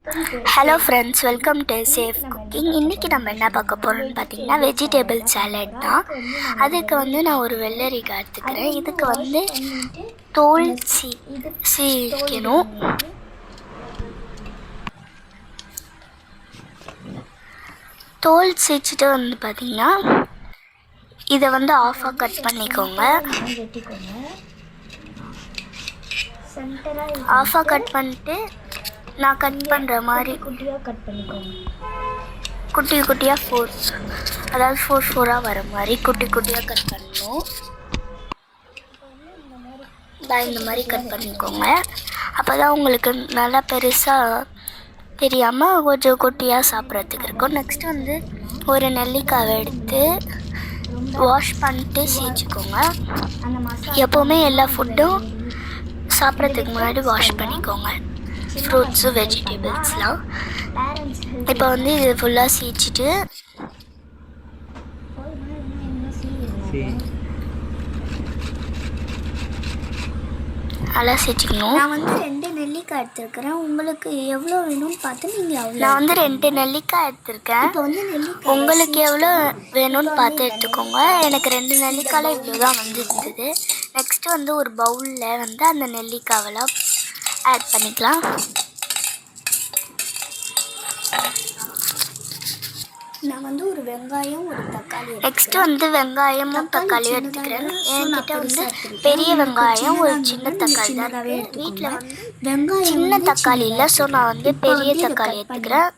Hello friends, welcome to safe cooking. இன்றைக்கி நம்ம என்ன பார்க்க போகிறோம்னு பார்த்தீங்கன்னா வெஜிடபிள் சாலட் தான். அதுக்கு வந்து நான் ஒரு வெள்ளரிக்காய் எடுத்துக்கிறேன். இதுக்கு வந்து தோல் சீக்கணும். தோல் சீச்சிட்டு வந்து பார்த்திங்கன்னா இதை வந்து ஆஃபாக கட் பண்ணிக்கோங்க. ஆஃபாக கட் பண்ணிட்டு நான் கட் பண்ணுற மாதிரி குட்டியாக கட் பண்ணிக்கோங்க. குட்டி குட்டியாக அதாவது ஃபோராக வர மாதிரி குட்டி குட்டியாக கட் பண்ணணும். இந்த மாதிரி கட் பண்ணிக்கோங்க. அப்போ தான் உங்களுக்கு நல்லா பெருசாக தெரியாமல் கொஞ்சம் குட்டியாக சாப்பிட்றதுக்கு இருக்கும். நெக்ஸ்ட்டு வந்து ஒரு நெல்லிக்காவை எடுத்து வாஷ் பண்ணிட்டு சீச்சிக்கோங்க. எப்போவுமே எல்லா ஃபுட்டும் சாப்பிட்றதுக்கு முன்னாடி வாஷ் பண்ணிக்கோங்க, ஃப்ரூட்ஸு வெஜிடபிள்ஸ்லாம். இப்போ வந்து இது ஃபுல்லாக சீச்சிட்டு நல்லா சீச்சிக்கணும். நான் வந்து 2 நெல்லிக்காய் எடுத்துருக்கிறேன். உங்களுக்கு எவ்வளோ வேணும்னு பார்த்து நீங்கள் அவ்வளோ. நான் வந்து 2 நெல்லிக்காய் எடுத்துருக்கேன். இப்போ வந்து நெல்லிக்காய் உங்களுக்கு எவ்வளோ வேணும்னு பார்த்து எடுத்துக்கோங்க. எனக்கு 2 நெல்லிக்காயில் இவ்வளோ தான் வந்து இருந்தது. நெக்ஸ்ட்டு வந்து ஒரு பவுலில் வந்து அந்த நெல்லிக்காவெல்லாம் ஆட் பண்ணிக்கலாம். நான் வந்து ஒரு வெங்காயம் ஒரு தக்காளி. நெக்ஸ்ட்டு வந்து வெங்காயமும் தக்காளியும் எடுத்துக்கிறேன். என்கிட்ட வந்து பெரிய வெங்காயம் ஒரு சின்ன தக்காளி தான் வீட்டில் வந்து வெங்காயம் சின்ன தக்காளி இல்லை. ஸோ நான் வந்து பெரிய தக்காளி எடுத்துக்கிறேன்.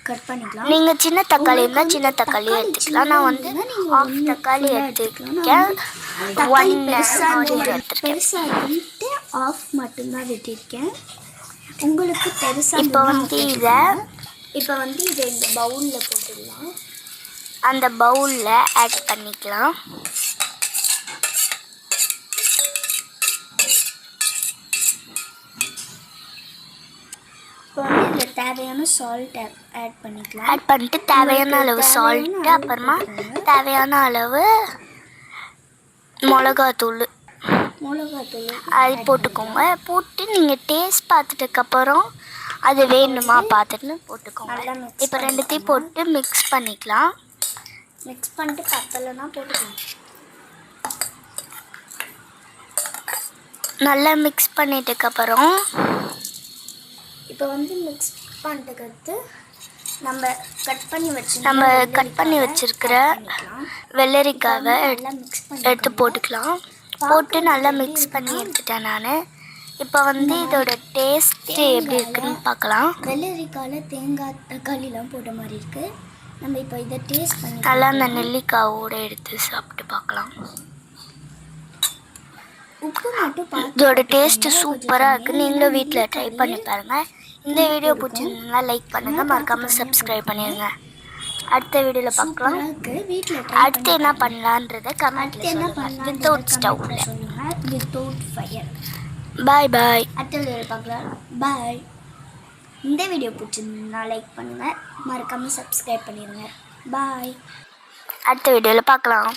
கட் பண்ணிக்கலாம். நீங்கள் சின்ன தக்காளி இருந்தால் சின்ன தக்காளியும் எடுத்துக்கலாம். நான் வந்து ஆஃப் தக்காளி எடுத்துருக்கேன். 1 பெருசாக வந்துட்டு ஆஃப் மட்டும்தான் வெட்டியிருக்கேன். உங்களுக்கு பெருசாக இப்போ வந்து இதை இந்த பவுலில் போட்டுடலாம். அந்த பவுலில் ஆட் பண்ணிக்கலாம். இப்போ வந்து இதில் தேவையான சால்ட் ஆட் பண்ணிக்கலாம். ஆட் பண்ணிட்டு தேவையான அளவு சால்ட்டு, அப்புறமா தேவையான அளவு மிளகாத்தூள் அது போட்டுக்கோங்க. போட்டு நீங்கள் டேஸ்ட் பார்த்துட்டுக்கப்புறம் அது வேணுமா பார்த்துட்டு போட்டுக்கோங்க. இப்போ 2த்தையும் போட்டு மிக்ஸ் பண்ணிக்கலாம். மிக்ஸ் பண்ணிட்டு பத்தலைன்னா போட்டுக்கோங்க. நல்லா மிக்ஸ் பண்ணிட்டுக்கப்புறம் இப்போ வந்து மிக்ஸ் பண்ணிட்டுக்கடுத்து நம்ம கட் பண்ணி வச்சுருக்கிற வெள்ளரிக்காவை எடுத்து போட்டுக்கலாம். போட்டு நல்லா மிக்ஸ் பண்ணி எடுத்துட்டேன் நான். இப்போ வந்து இதோட டேஸ்ட்டு எப்படி இருக்குன்னு பார்க்கலாம். வெள்ளரிக்காயில் தேங்காய் தக்காளிலாம் போட்ட மாதிரி இருக்குது. நம்ம இப்போ இதை டேஸ்ட் பண்ணி நல்லா அந்த நெல்லிக்காவோடு எடுத்து சாப்பிட்டு பார்க்கலாம். உப்பு மட்டும் இதோட டேஸ்ட்டு சூப்பராக இருக்குது. நீங்களும் வீட்டில் ட்ரை பண்ணி பாருங்கள். இந்த வீடியோ பிடிச்சிருந்தா லைக் பண்ணுங்கள், மறக்காமல் சப்ஸ்கிரைப் பண்ணிடுங்க. அடுத்த வீடியோவில் பார்க்கலாம். அடுத்து என்ன பண்ணலான்றதை கமெண்ட்டில் சொல்லுங்கள். வித்தவுட் ஸ்டவ்வில், வித்தவுட் ஃபயர். பாய் பாய். அடுத்த வீடியோவில் பார்க்கலாம். பாய். இந்த வீடியோ பிடிச்சிருந்தா லைக் பண்ணுங்கள், மறக்காமல் சப்ஸ்கிரைப் பண்ணிடுங்க. பாய். அடுத்த வீடியோவில் பார்க்கலாம்.